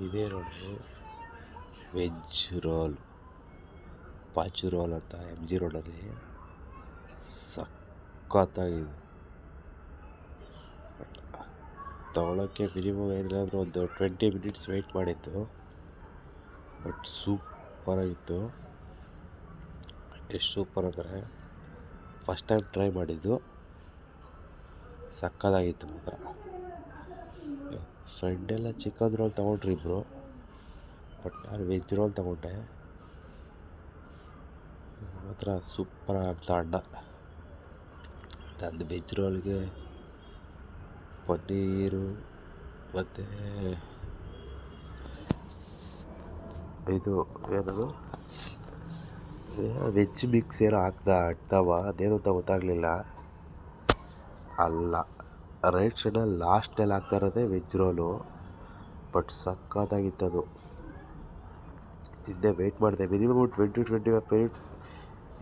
ಇದೇ ನೋಡಿ veg roll, ಪಾಚು roll ಅಂತ ಎಮ್ ಜಿ ರೋಡಲ್ಲಿ ಸಖತ್ತಾಗಿದೆ. ಬಟ್ ತೊಗೊಳಕ್ಕೆ ಮಿನಿಮಮ್ ಏನಿಲ್ಲಾಂದರೂ ಒಂದು 20 ಮಿನಿಟ್ಸ್ ವೆಯ್ಟ್ ಮಾಡಿತ್ತು. ಬಟ್ ಸೂಪರಾಗಿತ್ತು. ಎಷ್ಟು ಸೂಪರ್ ಅಂದರೆ ಫಸ್ಟ್ ಟೈಮ್ ಟ್ರೈ ಮಾಡಿದ್ದು, ಸಕ್ಕತ್ತಾಗಿತ್ತು ಮಾತ್ರ. ಫ್ರೆಂಡೆಲ್ಲ ಚಿಕನ್ ರೋಲ್ ತೊಗೊಂಡ್ರಿ ಇಬ್ಬರು, ಬಟ್ ನಾನು ವೆಜ್ ರೋಲ್ ತೊಗೊಂಡೆ. ಮಾತ್ರ ಸೂಪರ್ ಆಗ್ತಾ ಅಣ್ಣ. ನಂದು ವೆಜ್ ರೋಲ್ಗೆ ಪನ್ನೀರು ಮತ್ತು ಇದು ಏನದು ವೆಜ್ ಮಿಕ್ಸ್ ಏನೋ ಅಡ್ತಾವ, ಅದೇನು ಅಂತ ಗೊತ್ತಾಗಲಿಲ್ಲ. ಅಲ್ಲ, ರೈಟ್ ಸೈಡಲ್ಲಿ ಲಾಸ್ಟಲ್ಲಿ ಆಗ್ತಾ ಇರೋದೇ ವೆಜ್ ರೋಲು. ಬಟ್ ಸಕ್ಕತ್ತಾಗಿತ್ತದು. ತಿಂದೆ ವೆಯ್ಟ್ ಮಾಡಿದೆ ಮಿನಿಮಮ್ 20-25 ಮಿನಿಟ್ಸ್,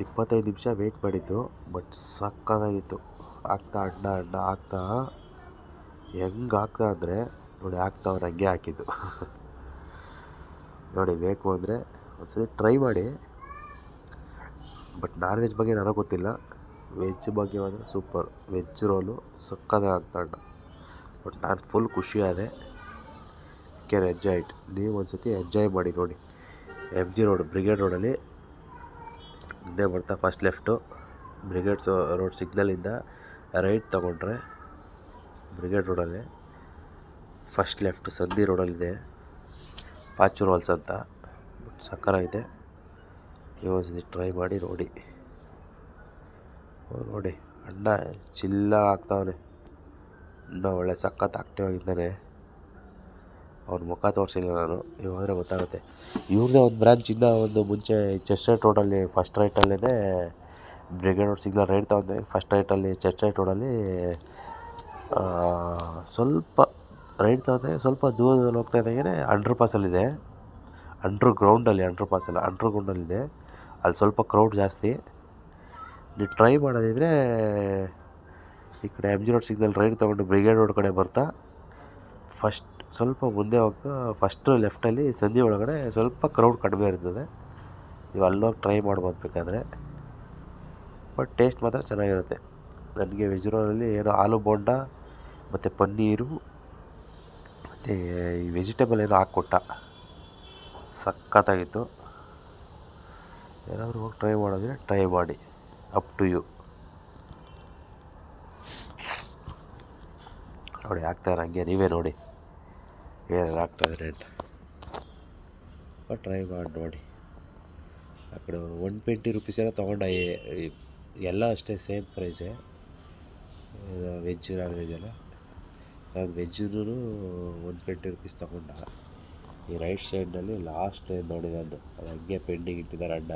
25 ನಿಮಿಷ ವೆಯ್ಟ್ ಮಾಡಿದ್ದು. ಬಟ್ ಸಕ್ಕತ್ತಾಗಿತ್ತು. ಆಗ್ತಾ ಅಣ್ಣ ಆಗ್ತಾ ಹೆಂಗೆ ಆಗ್ತಾ ಅಂದರೆ ನೋಡಿ, ಆಗ್ತಾವ್ರು ಹಂಗೆ ಹಾಕಿದ್ದು. ನೋಡಿ, ಬೇಕು ಅಂದರೆ ಒಂದ್ಸತಿ ಟ್ರೈ ಮಾಡಿ. ಬಟ್ ನಾನ್ ವೆಜ್ ಬಗ್ಗೆ ನನಗೆ ಗೊತ್ತಿಲ್ಲ, ವೆಜ್ ಬಗ್ಗೆ ಮಾತ್ರ ಸೂಪರ್. ವೆಜ್ ರೋಲು ಸಕ್ಕತ್ತಾಗಿ ಆಗ್ತಾ ಅಣ್ಣ. ಬಟ್ ನಾನು ಫುಲ್ ಖುಷಿಯಾದೆ. Can enjoy it. ನೀವು ಒಂದ್ಸತಿ ಎಂಜಾಯ್ ಮಾಡಿ ನೋಡಿ. ಎಮ್ ಜಿ ರೋಡ್, ಬ್ರಿಗೇಡ್ ರೋಡಲ್ಲಿ ಹಿಂದೆ ಬರ್ತಾ ಫಸ್ಟ್ ಲೆಫ್ಟು, ಬ್ರಿಗೇಡ್ಸ್ ರೋಡ್ ಸಿಗ್ನಲಿಂದ ರೈಟ್ ತೊಗೊಂಡ್ರೆ ಬ್ರಿಗೇಡ್ ರೋಡಲ್ಲಿ ಫಸ್ಟ್ ಲೆಫ್ಟ್ ಸಂಧಿ ರೋಡಲ್ಲಿದೆ ಪಾಚು ರೋಲ್ಸ್ ಅಂತ. ಸಕ್ಕತ್ತಾಗಿದೆ. ನೀವು ಒಂದ್ಸತಿ ಟ್ರೈ ಮಾಡಿ ನೋಡಿ. ನೋಡಿ ಅಣ್ಣ ಚಿಲ್ಲಾಗಿ ಆಗ್ತಾವನೆ. ಇನ್ನೂ ಒಳ್ಳೆ ಸಖತ್ ಆಕ್ಟಿವ್ ಆಗಿದ್ದಾನೆ. ಅವ್ರ ಮುಖ ತೋರಿಸಿಲ್ಲ ನಾನು, ಇವಾದರೆ ಗೊತ್ತಾಗುತ್ತೆ. ಇವ್ರದ್ದೇ ಒಂದು ಬ್ರಾಂಚ್ ಇಂದ ಒಂದು ಮುಂಚೆ ಚೆಸ್ಟೇಟ್ ರೋಡಲ್ಲಿ ಫಸ್ಟ್ ರೈಟಲ್ಲೇ ಬ್ರಿಗೇಡ್ ರೋಡ್ ಸಿಗ್ನಲ್ ರೈಟ್ ತಗೊಂಡೆ. ಫಸ್ಟ್ ರೈಟಲ್ಲಿ ಚೆಸ್ಟೇಟ್ ರೋಡಲ್ಲಿ ಸ್ವಲ್ಪ ರೈಟ್ ತಗೊಂಡೆ. ಸ್ವಲ್ಪ ದೂರದಲ್ಲಿ ಹೋಗ್ತಾ ಇದ್ದಾಗೆ ಅಂಡರ್ ಪಾಸಲ್ಲಿದೆ. ಅಂಡರ್ ಗ್ರೌಂಡಲ್ಲಿದೆ. ಅಲ್ಲಿ ಸ್ವಲ್ಪ ಕ್ರೌಡ್ ಜಾಸ್ತಿ. ನೀವು ಟ್ರೈ ಮಾಡೋದಿದ್ರೆ ಈ ಕಡೆ M G road signal right ತೊಗೊಂಡು ಬ್ರಿಗೇಡ್ ರೋಡ್ ಕಡೆ ಬರ್ತಾ ಫಸ್ಟ್ ಸ್ವಲ್ಪ ಮುಂದೆ ಹೋಗ್ತಾ ಫಸ್ಟು ಲೆಫ್ಟಲ್ಲಿ ಸಂಧಿ ಒಳಗಡೆ ಸ್ವಲ್ಪ ಕ್ರೌಡ್ ಕಡಿಮೆ ಇರ್ತದೆ. ನೀವು ಅಲ್ಲೋಗಿ ಟ್ರೈ ಮಾಡ್ಬೋದು ಬೇಕಾದರೆ. ಬಟ್ ಟೇಸ್ಟ್ ಮಾತ್ರ ಚೆನ್ನಾಗಿರುತ್ತೆ. ನನಗೆ ವೆಜ್ ರೋಲಲ್ಲಿ ಏನೋ ಆಲೂ ಬೋಂಡ ಮತ್ತು ಪನ್ನೀರು ಮತ್ತು ಈ ವೆಜಿಟೇಬಲ್ ಏನೋ ಹಾಕ್ಕೊಟ್ಟ, ಸಖತ್ತಾಗಿತ್ತು. ಏನಾದರೂ ಹೋಗಿ ಟ್ರೈ ಮಾಡೋದಿದ್ರೆ ಟ್ರೈ ಮಾಡಿ, ಅಪ್ ಟು ಯು. ನೋಡಿ ಆಗ್ತಾರೆ ಹಂಗೆ, ನೀವೇ ನೋಡಿ ಏನೇನು ಆಗ್ತಾಯಿದ್ರೆ ಅಂತ. ಟ್ರೈ ಮಾಡಿ ನೋಡಿ. ಆ ಕಡೆ 120 ರುಪೀಸ್ ಏನೋ ತೊಗೊಂಡ. ಎಲ್ಲ ಅಷ್ಟೇ ಸೇಮ್ ಪ್ರೈಸೇ, ವೆಜ್ ನಾನ್ ವೆಜ್ ಎಲ್ಲ. ನಾನು ವೆಜ್ಜೂ 120 ರುಪೀಸ್ ತೊಗೊಂಡ. ಈ ರೈಟ್ ಸೈಡ್ನಲ್ಲಿ ಲಾಸ್ಟ್ ನೋಡಿದೆ ಅದು ಹಂಗೆ ಪೆಂಡಿಂಗ್ ಇಟ್ಟಿದ್ದಾರೆ ಅಡ್ಡ,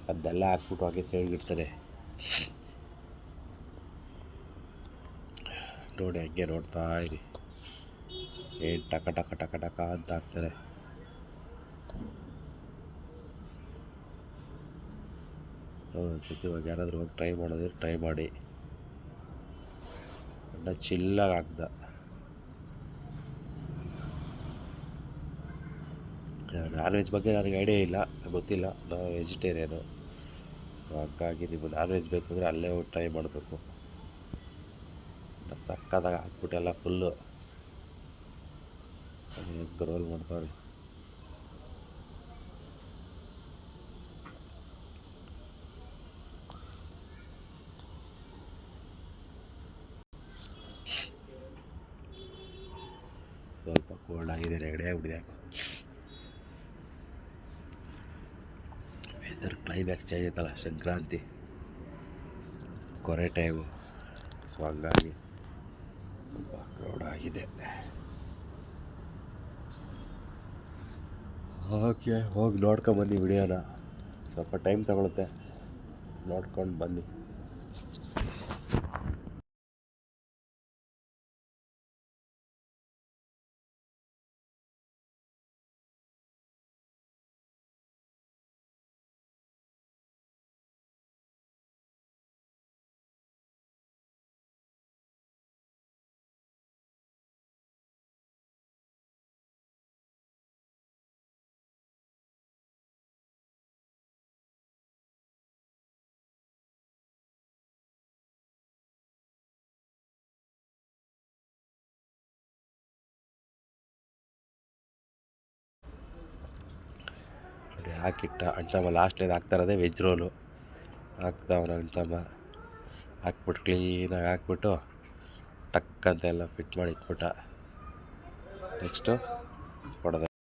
ಅದನ್ನೆಲ್ಲ ಹಾಕ್ಬಿಟ್ಟು ಹಾಗೆ ಸೈಡ್ಗೆ ಇಡ್ತಾರೆ ನೋಡಿ. ಹಂಗೆ ನೋಡ್ತಾ ಇರಿ, ಏನು ಟಕ ಟಕ ಟಕ ಟಕ ಅಂತ ಹಾಕ್ತಾರೆ. ಒಂದ್ಸತಿ ಇವಾಗ ಯಾರಾದರೂ ಹೋಗಿ ಟ್ರೈ ಮಾಡೋದಿದ್ರೆ ಟ್ರೈ ಮಾಡಿ. ಅಣ್ಣ ಚಿಲ್ಲಾಗಿ ಹಾಕ್ದ. ನಾನ್ ವೆಜ್ ಬಗ್ಗೆ ನನಗೆ ಐಡಿಯಾ ಇಲ್ಲ, ಗೊತ್ತಿಲ್ಲ. ನಾವು ವೆಜಿಟೇರಿಯನು, ಸೊ ಹಾಗಾಗಿ ನೀವು ನಾನ್ ವೆಜ್ ಬೇಕು ಅಂದರೆ ಅಲ್ಲೇ ಹೋಗಿ ಟ್ರೈ ಮಾಡಬೇಕು. ಸಕ್ಕತ್ತಾಗಿ ಹಾಕ್ಬಿಟ್ಟು ಎಲ್ಲ ಫುಲ್ಲು ರೋಲ್ ಮಾಡ್ತಾರೆ. ಸ್ವಲ್ಪ ಕೋಲ್ಡ್ ಆಗಿದೆ, ನೆಗಡಿ ಆಗಿಬಿಟ್ಟಿದೆ. ವೆದರ್ ಕ್ಲೈಮ್ಯಾಕ್ಸ್ ಚೇಂಜ್ ಆಯ್ತಲ್ಲ, ಸಂಕ್ರಾಂತಿ ಕೊರೆ ಟೈಮು, ಸೊ ಹಂಗಾಗಿ ಸ್ವಲ್ಪ ಕ್ರೌಡ್ ಆಗಿದೆ. ಓಕೆ, ಹೋಗಿ ನೋಡ್ಕೊಂಬನ್ನಿ ವಿಡಿಯೋನ. ಸ್ವಲ್ಪ ಟೈಮ್ ತಗೊಳುತ್ತೆ, ನೋಡ್ಕೊಂಡು ಬನ್ನಿ. ನೋಡಿ ಹಾಕಿಟ್ಟ ಅಣ್ತಮ್ಮ ಲಾಸ್ಟ್ನೇದು ಹಾಕ್ತಾ ಇರೋದೇ ವೆಜ್ ರೋಲು ಹಾಕ್ತಾವನ ಅಣ್ತಮ್ಮ. ಹಾಕ್ಬಿಟ್ಟು ಕ್ಲೀನಾಗಿ ಹಾಕ್ಬಿಟ್ಟು ಟಕ್ ಅಂತ ಎಲ್ಲ ಫಿಟ್ ಮಾಡಿ ಇಟ್ಬಿಟ್ಟ. ನೆಕ್ಸ್ಟು ಕೊಡೋದು.